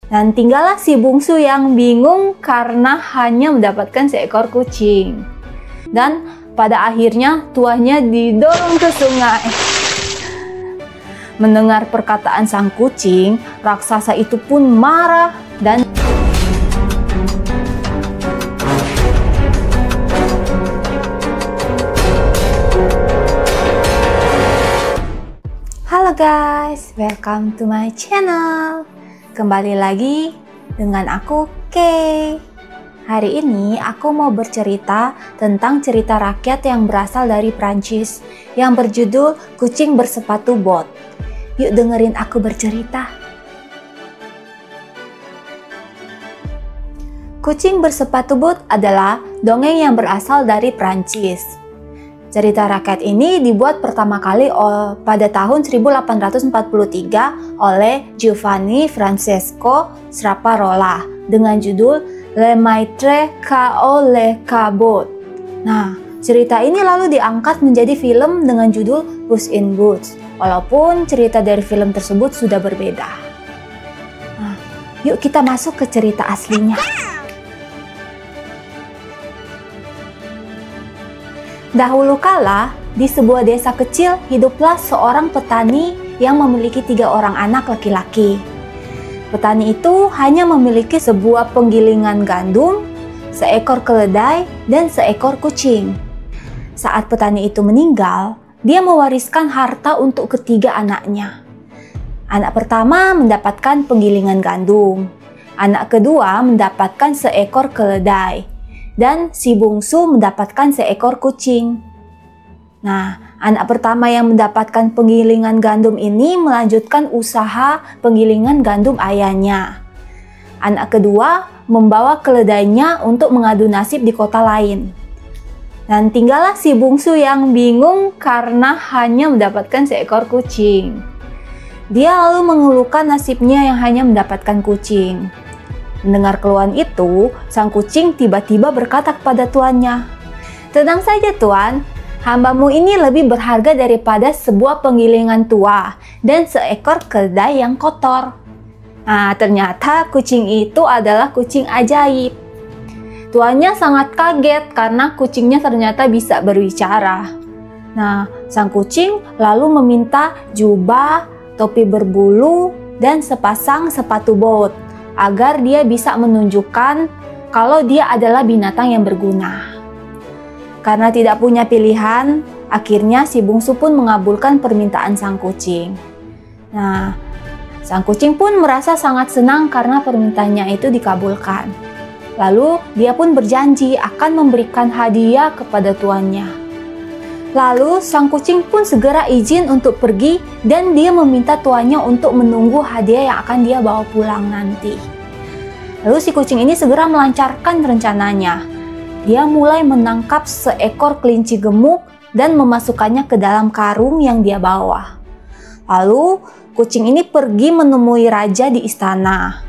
Dan tinggallah si bungsu yang bingung karena hanya mendapatkan seekor kucing. Dan pada akhirnya tuannya didorong ke sungai. Mendengar perkataan sang kucing, raksasa itu pun marah dan Halo guys, welcome to my channel. Kembali lagi dengan aku, Kay. Hari ini aku mau bercerita tentang cerita rakyat yang berasal dari Prancis yang berjudul Kucing Bersepatu Bot. Yuk dengerin aku bercerita. Kucing Bersepatu Bot adalah dongeng yang berasal dari Prancis. Cerita rakyat ini dibuat pertama kali pada tahun 1843 oleh Giovanni Francesco Straparola dengan judul Le Maître Kao le Cabot. Nah, cerita ini lalu diangkat menjadi film dengan judul Puss in Boots, walaupun cerita dari film tersebut sudah berbeda. Nah, yuk kita masuk ke cerita aslinya. Dahulu kala, di sebuah desa kecil hiduplah seorang petani yang memiliki 3 orang anak laki-laki. Petani itu hanya memiliki sebuah penggilingan gandum, seekor keledai, dan seekor kucing. Saat petani itu meninggal, dia mewariskan harta untuk ketiga anaknya. Anak pertama mendapatkan penggilingan gandum, anak kedua mendapatkan seekor keledai, dan si bungsu mendapatkan seekor kucing. Nah, anak pertama yang mendapatkan penggilingan gandum ini melanjutkan usaha penggilingan gandum ayahnya. Anak kedua membawa keledainya untuk mengadu nasib di kota lain. Dan tinggallah si bungsu yang bingung karena hanya mendapatkan seekor kucing. Dia lalu mengeluhkan nasibnya yang hanya mendapatkan kucing. Mendengar keluhan itu, sang kucing tiba-tiba berkata kepada tuannya, "Tenang saja tuan, hambamu ini lebih berharga daripada sebuah penggilingan tua dan seekor keledai yang kotor." Nah, ternyata kucing itu adalah kucing ajaib. Tuannya sangat kaget karena kucingnya ternyata bisa berbicara. Nah, sang kucing lalu meminta jubah, topi berbulu, dan sepasang sepatu bot, agar dia bisa menunjukkan kalau dia adalah binatang yang berguna. Karena tidak punya pilihan, akhirnya si bungsu pun mengabulkan permintaan sang kucing. Nah, sang kucing pun merasa sangat senang karena permintaannya itu dikabulkan. Lalu dia pun berjanji akan memberikan hadiah kepada tuannya. Lalu sang kucing pun segera izin untuk pergi dan dia meminta tuannya untuk menunggu hadiah yang akan dia bawa pulang nanti. Lalu si kucing ini segera melancarkan rencananya. Dia mulai menangkap seekor kelinci gemuk dan memasukkannya ke dalam karung yang dia bawa. Lalu kucing ini pergi menemui raja di istana.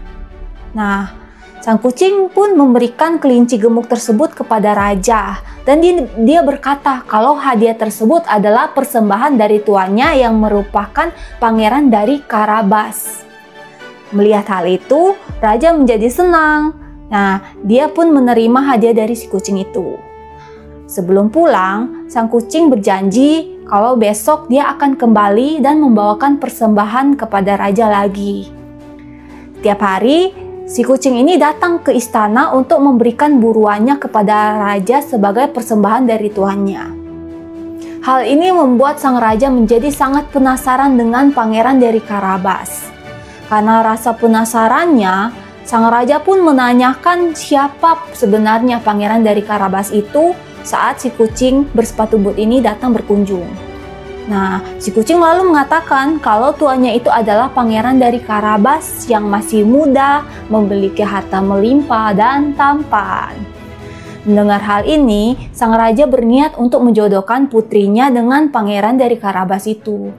Nah, sang kucing pun memberikan kelinci gemuk tersebut kepada raja. Dan dia berkata kalau hadiah tersebut adalah persembahan dari tuannya yang merupakan pangeran dari Karabas. Melihat hal itu, raja menjadi senang. Nah, dia pun menerima hadiah dari si kucing itu. Sebelum pulang, sang kucing berjanji kalau besok dia akan kembali dan membawakan persembahan kepada raja lagi. Tiap hari, si kucing ini datang ke istana untuk memberikan buruannya kepada raja sebagai persembahan dari tuannya. Hal ini membuat sang raja menjadi sangat penasaran dengan pangeran dari Karabas. Karena rasa penasarannya, sang raja pun menanyakan siapa sebenarnya pangeran dari Karabas itu saat si kucing bersepatu bot ini datang berkunjung. Nah, si kucing lalu mengatakan kalau tuannya itu adalah pangeran dari Karabas yang masih muda, memiliki harta melimpah dan tampan. Mendengar hal ini, sang raja berniat untuk menjodohkan putrinya dengan pangeran dari Karabas itu.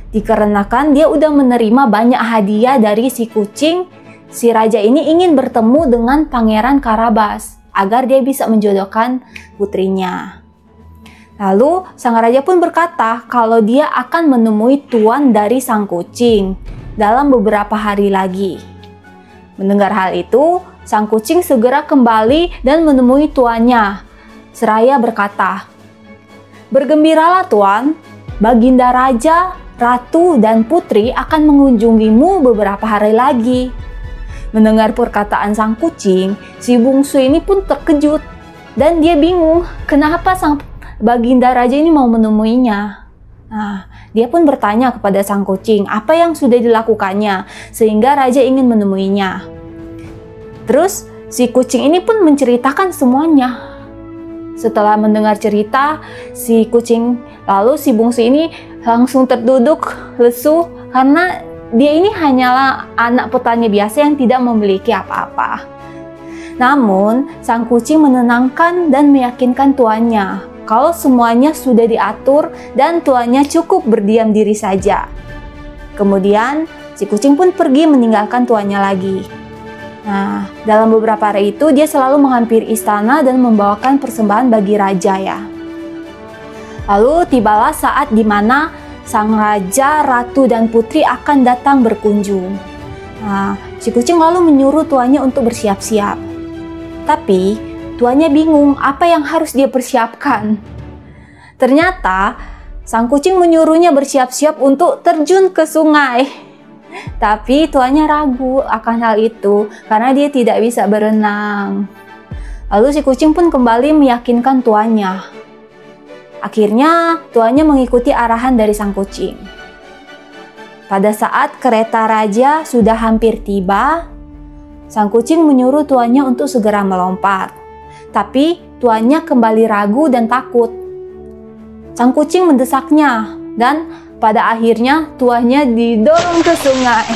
Dikarenakan dia udah menerima banyak hadiah dari si kucing, si raja ini ingin bertemu dengan pangeran Karabas agar dia bisa menjodohkan putrinya. Lalu sang raja pun berkata kalau dia akan menemui tuan dari sang kucing dalam beberapa hari lagi. Mendengar hal itu, sang kucing segera kembali dan menemui tuannya. Seraya berkata, "Bergembiralah Tuan, Baginda Raja, Ratu, dan Putri akan mengunjungimu beberapa hari lagi." Mendengar perkataan sang kucing, si bungsu ini pun terkejut. Dan dia bingung kenapa sang Baginda Raja ini mau menemuinya. Nah, dia pun bertanya kepada sang kucing apa yang sudah dilakukannya sehingga raja ingin menemuinya. Terus si kucing ini pun menceritakan semuanya. Setelah mendengar cerita si bungsu ini langsung terduduk lesu karena dia ini hanyalah anak petani biasa yang tidak memiliki apa-apa. Namun sang kucing menenangkan dan meyakinkan tuannya kalau semuanya sudah diatur dan tuannya cukup berdiam diri saja. Kemudian si kucing pun pergi meninggalkan tuannya lagi. Nah, dalam beberapa hari itu dia selalu menghampiri istana dan membawakan persembahan bagi raja ya. Lalu tibalah saat di mana sang raja, ratu, dan putri akan datang berkunjung. Nah, si kucing lalu menyuruh tuannya untuk bersiap-siap. Tapi tuannya bingung apa yang harus dia persiapkan. Ternyata sang kucing menyuruhnya bersiap-siap untuk terjun ke sungai. Tapi tuannya ragu akan hal itu karena dia tidak bisa berenang. Lalu si kucing pun kembali meyakinkan tuannya. Akhirnya tuannya mengikuti arahan dari sang kucing. Pada saat kereta raja sudah hampir tiba, sang kucing menyuruh tuannya untuk segera melompat. Tapi tuannya kembali ragu dan takut. Sang kucing mendesaknya dan pada akhirnya tuannya didorong ke sungai.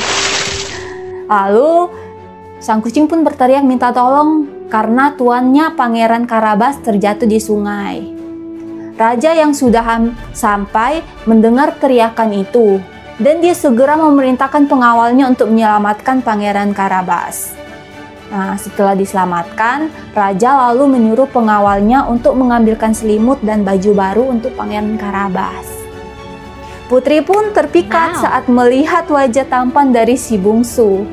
Lalu sang kucing pun berteriak minta tolong karena tuannya Pangeran Karabas terjatuh di sungai. Raja yang sudah sampai mendengar teriakan itu dan dia segera memerintahkan pengawalnya untuk menyelamatkan Pangeran Karabas. Nah, setelah diselamatkan, raja lalu menyuruh pengawalnya untuk mengambilkan selimut dan baju baru untuk Pangeran Karabas. Putri pun terpikat saat melihat wajah tampan dari si bungsu.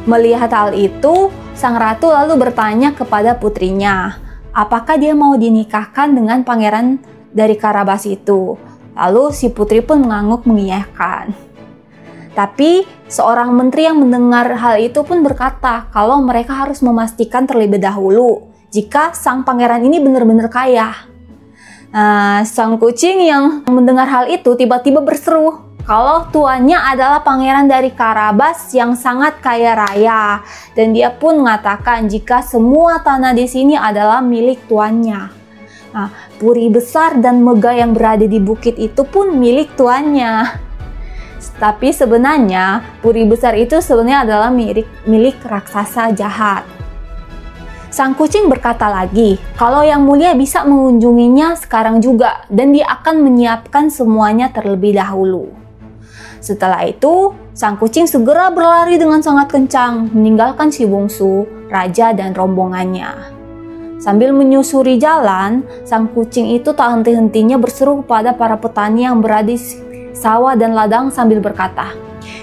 Melihat hal itu, sang ratu lalu bertanya kepada putrinya, apakah dia mau dinikahkan dengan pangeran dari Karabas itu. Lalu si putri pun mengangguk mengiyakan. Tapi seorang menteri yang mendengar hal itu pun berkata kalau mereka harus memastikan terlebih dahulu jika sang pangeran ini benar-benar kaya. Nah, sang kucing yang mendengar hal itu tiba-tiba berseru kalau tuannya adalah pangeran dari Karabas yang sangat kaya raya, dan dia pun mengatakan jika semua tanah di sini adalah milik tuannya. Nah, puri besar dan megah yang berada di bukit itu pun milik tuannya. Tapi sebenarnya puri besar itu sebenarnya adalah milik raksasa jahat. Sang kucing berkata lagi, kalau yang mulia bisa mengunjunginya sekarang juga dan dia akan menyiapkan semuanya terlebih dahulu. Setelah itu, sang kucing segera berlari dengan sangat kencang meninggalkan si bungsu, raja dan rombongannya. Sambil menyusuri jalan, sang kucing itu tak henti-hentinya berseru kepada para petani yang berada di sawah dan ladang sambil berkata,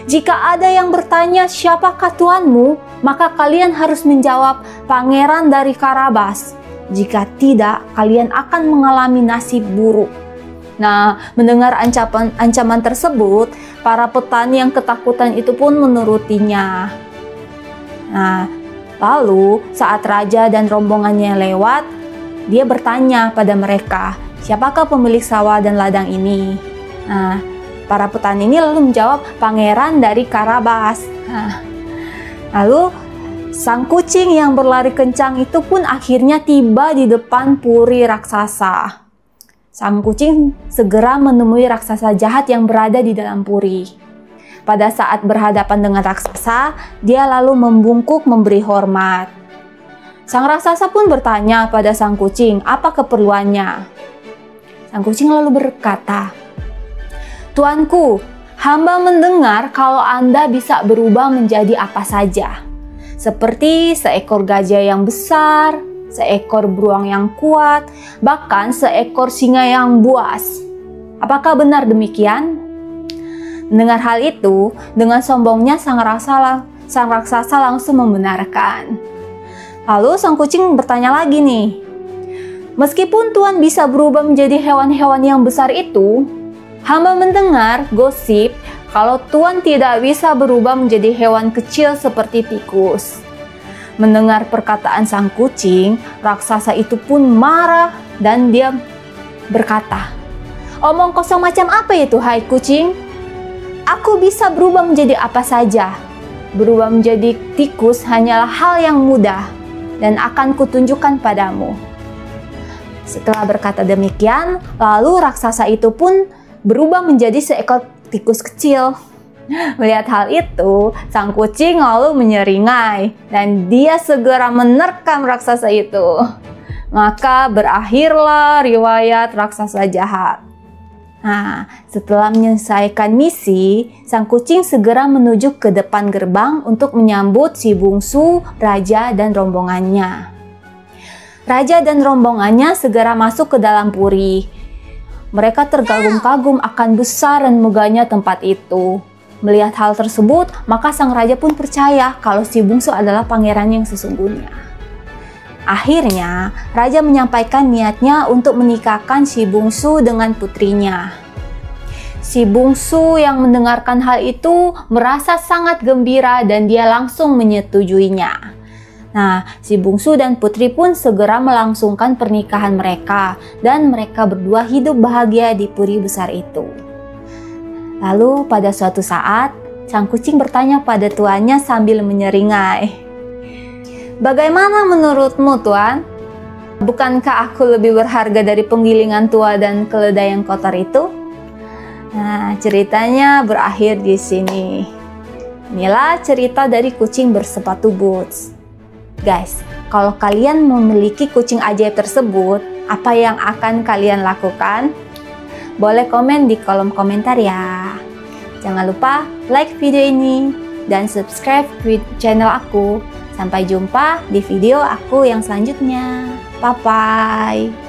"Jika ada yang bertanya siapakah tuanmu, maka kalian harus menjawab pangeran dari Karabas. Jika tidak, kalian akan mengalami nasib buruk." Nah, mendengar ancaman tersebut, para petani yang ketakutan itu pun menurutinya. Nah, lalu saat raja dan rombongannya lewat, dia bertanya pada mereka, "Siapakah pemilik sawah dan ladang ini?" Nah, para petani ini lalu menjawab, "Pangeran dari Karabas." Nah, lalu sang kucing yang berlari kencang itu pun akhirnya tiba di depan puri raksasa. Sang kucing segera menemui raksasa jahat yang berada di dalam puri. Pada saat berhadapan dengan raksasa, dia lalu membungkuk memberi hormat. Sang raksasa pun bertanya pada sang kucing apa keperluannya. Sang kucing lalu berkata, "Tuanku, hamba mendengar kalau Anda bisa berubah menjadi apa saja, seperti seekor gajah yang besar, seekor beruang yang kuat, bahkan seekor singa yang buas. Apakah benar demikian?" Mendengar hal itu, dengan sombongnya sang sang raksasa langsung membenarkan. Lalu sang kucing bertanya lagi nih, meskipun Tuan bisa berubah menjadi hewan-hewan yang besar itu, hamba mendengar gosip kalau Tuan tidak bisa berubah menjadi hewan kecil seperti tikus. Mendengar perkataan sang kucing, raksasa itu pun marah dan dia berkata, omong kosong macam apa itu, hai kucing? Aku bisa berubah menjadi apa saja. Berubah menjadi tikus hanyalah hal yang mudah dan akan kutunjukkan padamu. Setelah berkata demikian, lalu raksasa itu pun berubah menjadi seekor tikus kecil. Melihat hal itu, sang kucing lalu menyeringai dan dia segera menerkam raksasa itu. Maka berakhirlah riwayat raksasa jahat. Nah, setelah menyelesaikan misi, sang kucing segera menuju ke depan gerbang untuk menyambut si bungsu, raja, dan rombongannya. Raja dan rombongannya segera masuk ke dalam puri. Mereka terkagum-kagum akan besar dan megahnya tempat itu. Melihat hal tersebut, maka sang raja pun percaya kalau si bungsu adalah pangeran yang sesungguhnya. Akhirnya, raja menyampaikan niatnya untuk menikahkan si bungsu dengan putrinya. Si bungsu yang mendengarkan hal itu merasa sangat gembira dan dia langsung menyetujuinya. Nah, si bungsu dan putri pun segera melangsungkan pernikahan mereka dan mereka berdua hidup bahagia di puri besar itu. Lalu pada suatu saat, sang kucing bertanya pada tuannya sambil menyeringai, bagaimana menurutmu, Tuan? Bukankah aku lebih berharga dari penggilingan tua dan keledai yang kotor itu? Nah, ceritanya berakhir di sini. Inilah cerita dari kucing bersepatu boots. Guys, kalau kalian memiliki kucing ajaib tersebut, apa yang akan kalian lakukan? Boleh komen di kolom komentar ya. Jangan lupa like video ini dan subscribe channel aku. Sampai jumpa di video aku yang selanjutnya. Bye-bye.